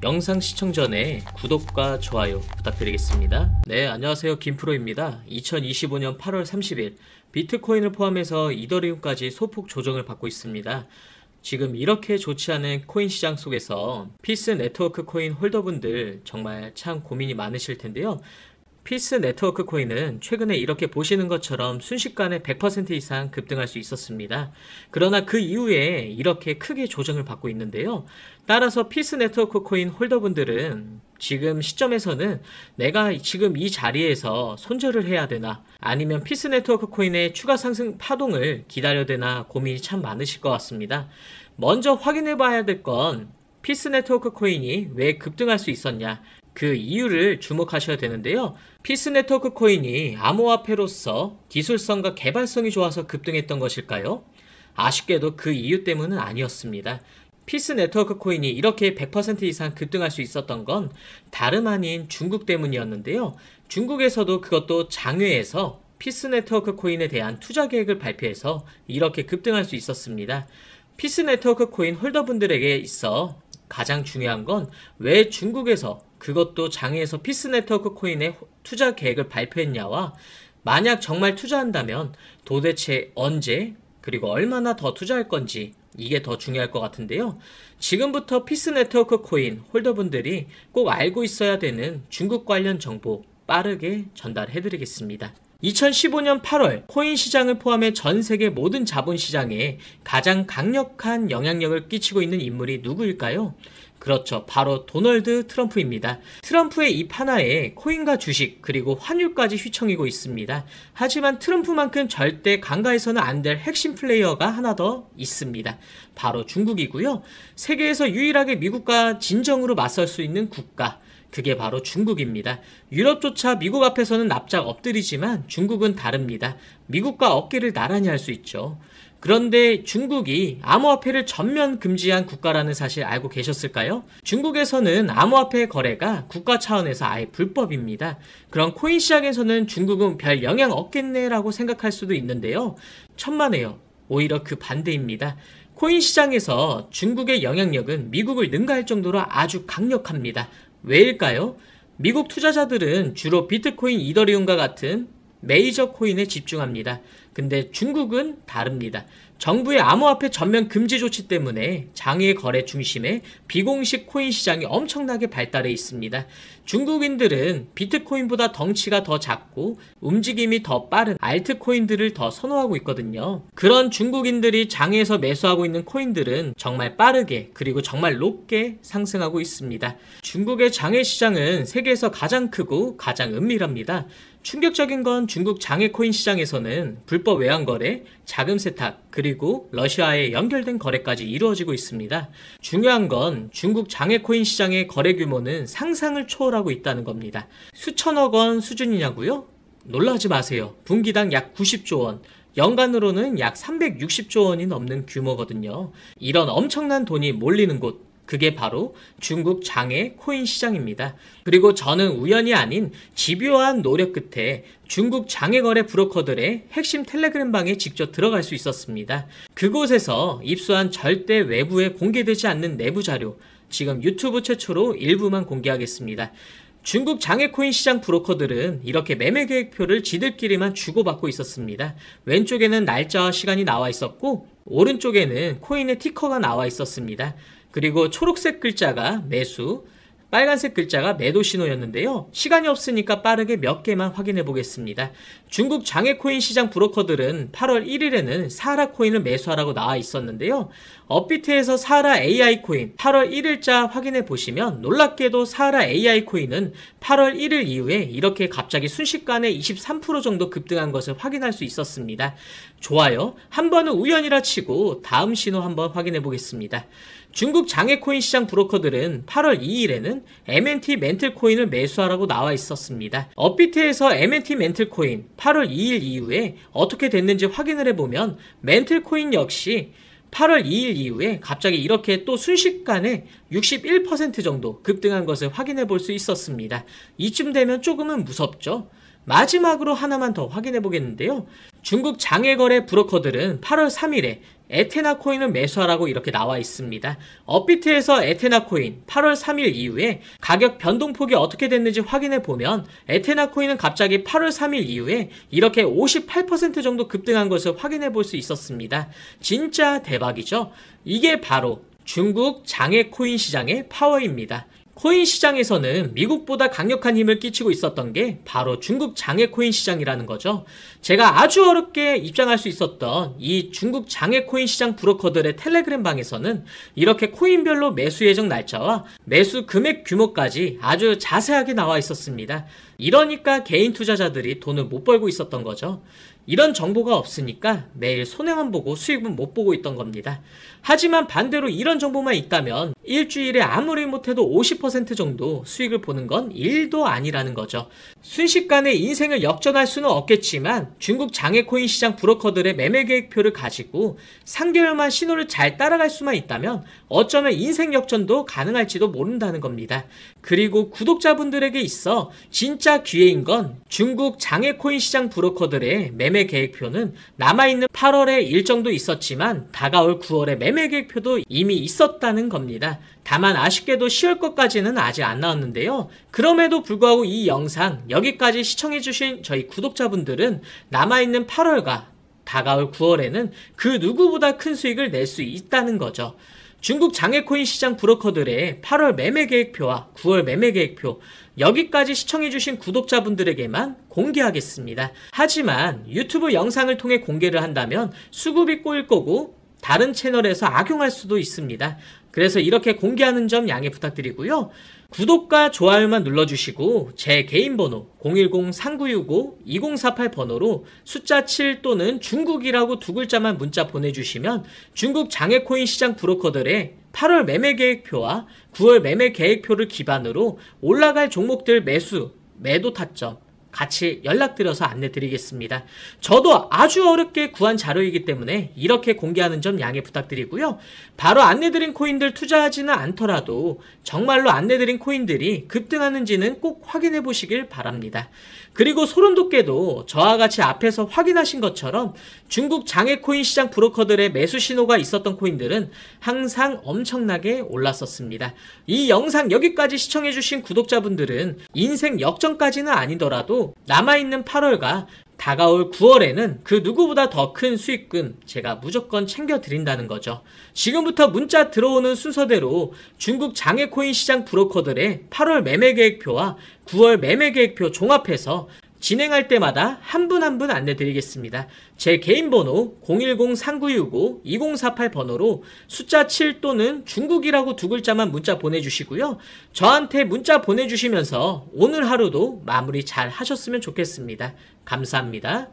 영상 시청 전에 구독과 좋아요 부탁드리겠습니다. 네, 안녕하세요. 김프로입니다. 2025년 8월 30일 비트코인을 포함해서 이더리움까지 소폭 조정을 받고 있습니다. 지금 이렇게 좋지 않은 코인 시장 속에서 피스 네트워크 코인 홀더분들 정말 참 고민이 많으실 텐데요. 피스 네트워크 코인은 최근에 이렇게 보시는 것처럼 순식간에 100% 이상 급등할 수 있었습니다. 그러나 그 이후에 이렇게 크게 조정을 받고 있는데요. 따라서 피스 네트워크 코인 홀더분들은 지금 시점에서는 내가 지금 이 자리에서 손절을 해야 되나, 아니면 피스 네트워크 코인의 추가 상승 파동을 기다려야 되나 고민이 참 많으실 것 같습니다. 먼저 확인해 봐야 될 건 피스 네트워크 코인이 왜 급등할 수 있었냐, 그 이유를 주목하셔야 되는데요. 피스 네트워크 코인이 암호화폐로서 기술성과 개발성이 좋아서 급등했던 것일까요? 아쉽게도 그 이유 때문은 아니었습니다. 피스 네트워크 코인이 이렇게 100% 이상 급등할 수 있었던 건 다름 아닌 중국 때문이었는데요. 중국에서도 그것도 장외에서 피스 네트워크 코인에 대한 투자 계획을 발표해서 이렇게 급등할 수 있었습니다. 피스 네트워크 코인 홀더분들에게 있어 가장 중요한 건 왜 중국에서 그것도 장외에서 피스 네트워크 코인의 투자 계획을 발표했냐와, 만약 정말 투자한다면 도대체 언제 그리고 얼마나 더 투자할 건지, 이게 더 중요할 것 같은데요. 지금부터 피스 네트워크 코인 홀더분들이 꼭 알고 있어야 되는 중국 관련 정보 빠르게 전달해 드리겠습니다. 2015년 8월 코인 시장을 포함해 전 세계 모든 자본시장에 가장 강력한 영향력을 끼치고 있는 인물이 누구일까요? 그렇죠. 바로 도널드 트럼프입니다. 트럼프의 입 하나에 코인과 주식 그리고 환율까지 휘청이고 있습니다. 하지만 트럼프만큼 절대 간과해서는 안 될 핵심 플레이어가 하나 더 있습니다. 바로 중국이고요. 세계에서 유일하게 미국과 진정으로 맞설 수 있는 국가, 그게 바로 중국입니다. 유럽조차 미국 앞에서는 납작 엎드리지만 중국은 다릅니다. 미국과 어깨를 나란히 할 수 있죠. 그런데 중국이 암호화폐를 전면 금지한 국가라는 사실 알고 계셨을까요? 중국에서는 암호화폐 거래가 국가 차원에서 아예 불법입니다. 그럼 코인 시장에서는 중국은 별 영향 없겠네라고 생각할 수도 있는데요. 천만에요. 오히려 그 반대입니다. 코인 시장에서 중국의 영향력은 미국을 능가할 정도로 아주 강력합니다. 왜일까요? 미국 투자자들은 주로 비트코인, 이더리움과 같은 메이저 코인에 집중합니다. 근데 중국은 다릅니다. 정부의 암호화폐 전면 금지 조치 때문에 장외 거래 중심의 비공식 코인 시장이 엄청나게 발달해 있습니다. 중국인들은 비트코인보다 덩치가 더 작고 움직임이 더 빠른 알트코인들을 더 선호하고 있거든요. 그런 중국인들이 장외에서 매수하고 있는 코인들은 정말 빠르게 그리고 정말 높게 상승하고 있습니다. 중국의 장외 시장은 세계에서 가장 크고 가장 은밀합니다. 충격적인 건 중국 장외 코인 시장에서는 불법 외환 거래, 자금 세탁, 그리고 러시아에 연결된 거래까지 이루어지고 있습니다. 중요한 건 중국 장외 코인 시장의 거래 규모는 상상을 초월하고 있다는 겁니다. 수천억 원 수준이냐고요? 놀라지 마세요. 분기당 약 90조 원, 연간으로는 약 360조 원이 넘는 규모거든요. 이런 엄청난 돈이 몰리는 곳, 그게 바로 중국 장외 코인 시장입니다. 그리고 저는 우연이 아닌 집요한 노력 끝에 중국 장외 거래 브로커들의 핵심 텔레그램 방에 직접 들어갈 수 있었습니다. 그곳에서 입수한 절대 외부에 공개되지 않는 내부 자료, 지금 유튜브 최초로 일부만 공개하겠습니다. 중국 장외 코인 시장 브로커들은 이렇게 매매 계획표를 지들끼리만 주고받고 있었습니다. 왼쪽에는 날짜와 시간이 나와 있었고 오른쪽에는 코인의 티커가 나와 있었습니다. 그리고 초록색 글자가 매수, 빨간색 글자가 매도 신호였는데요. 시간이 없으니까 빠르게 몇 개만 확인해 보겠습니다. 중국 장외 코인 시장 브로커들은 8월 1일에는 사하라 코인을 매수하라고 나와 있었는데요. 업비트에서 사하라 AI 코인 8월 1일자 확인해 보시면 놀랍게도 사하라 AI 코인은 8월 1일 이후에 이렇게 갑자기 순식간에 23% 정도 급등한 것을 확인할 수 있었습니다. 좋아요. 한 번은 우연이라 치고 다음 신호 한번 확인해 보겠습니다. 중국 장외 코인 시장 브로커들은 8월 2일에는 MNT 멘틀 코인을 매수하라고 나와 있었습니다. 업비트에서 MNT 멘틀 코인 8월 2일 이후에 어떻게 됐는지 확인을 해보면 멘틀 코인 역시 8월 2일 이후에 갑자기 이렇게 또 순식간에 61% 정도 급등한 것을 확인해 볼 수 있었습니다. 이쯤 되면 조금은 무섭죠? 마지막으로 하나만 더 확인해 보겠는데요. 중국 장외거래 브로커들은 8월 3일에 에테나 코인을 매수하라고 이렇게 나와 있습니다. 업비트에서 에테나 코인 8월 3일 이후에 가격 변동폭이 어떻게 됐는지 확인해 보면 에테나 코인은 갑자기 8월 3일 이후에 이렇게 58% 정도 급등한 것을 확인해 볼 수 있었습니다. 진짜 대박이죠? 이게 바로 중국 장외 코인 시장의 파워입니다. 코인 시장에서는 미국보다 강력한 힘을 끼치고 있었던 게 바로 중국 장외 코인 시장이라는 거죠. 제가 아주 어렵게 입장할 수 있었던 이 중국 장외 코인 시장 브로커들의 텔레그램 방에서는 이렇게 코인별로 매수 예정 날짜와 매수 금액 규모까지 아주 자세하게 나와 있었습니다. 이러니까 개인 투자자들이 돈을 못 벌고 있었던 거죠. 이런 정보가 없으니까 매일 손해만 보고 수익은 못 보고 있던 겁니다. 하지만 반대로 이런 정보만 있다면 일주일에 아무리 못해도 50% 정도 수익을 보는 건 1도 아니라는 거죠. 순식간에 인생을 역전할 수는 없겠지만 중국 장외코인 시장 브로커들의 매매 계획표를 가지고 3개월만 신호를 잘 따라갈 수만 있다면 어쩌면 인생 역전도 가능할지도 모른다는 겁니다. 그리고 구독자분들에게 있어 진짜 기회인 건 중국 장외코인 시장 브로커들의 매매 계획표는 남아있는 8월에 일정도 있었지만 다가올 9월에 매매 계획표도 이미 있었다는 겁니다. 다만 아쉽게도 10월 것까지는 아직 안 나왔는데요. 그럼에도 불구하고 이 영상 여기까지 시청해주신 저희 구독자분들은 남아있는 8월과 다가올 9월에는 그 누구보다 큰 수익을 낼 수 있다는 거죠. 중국 장외코인 시장 브로커들의 8월 매매 계획표와 9월 매매 계획표 여기까지 시청해주신 구독자분들에게만 공개하겠습니다. 하지만 유튜브 영상을 통해 공개를 한다면 수급이 꼬일 거고 다른 채널에서 악용할 수도 있습니다. 그래서 이렇게 공개하는 점 양해 부탁드리고요. 구독과 좋아요만 눌러주시고 제 개인 번호 010-3965-2048 번호로 숫자 7 또는 중국이라고 두 글자만 문자 보내주시면 중국 장외코인 시장 브로커들의 8월 매매 계획표와 9월 매매 계획표를 기반으로 올라갈 종목들 매수, 매도 타점 같이 연락드려서 안내드리겠습니다. 저도 아주 어렵게 구한 자료이기 때문에 이렇게 공개하는 점 양해 부탁드리고요. 바로 안내드린 코인들 투자하지는 않더라도 정말로 안내드린 코인들이 급등하는지는 꼭 확인해 보시길 바랍니다. 그리고 소름돋게도 저와 같이 앞에서 확인하신 것처럼 중국 장외코인 시장 브로커들의 매수 신호가 있었던 코인들은 항상 엄청나게 올랐었습니다. 이 영상 여기까지 시청해주신 구독자분들은 인생 역전까지는 아니더라도 남아있는 8월과 다가올 9월에는 그 누구보다 더 큰 수익금 제가 무조건 챙겨드린다는 거죠. 지금부터 문자 들어오는 순서대로 중국 장외코인 시장 브로커들의 8월 매매 계획표와 9월 매매 계획표 종합해서 진행할 때마다 한 분 한 분 안내드리겠습니다. 제 개인 번호 010-3965-2048 번호로 숫자 7 또는 중국이라고 두 글자만 문자 보내주시고요. 저한테 문자 보내주시면서 오늘 하루도 마무리 잘 하셨으면 좋겠습니다. 감사합니다.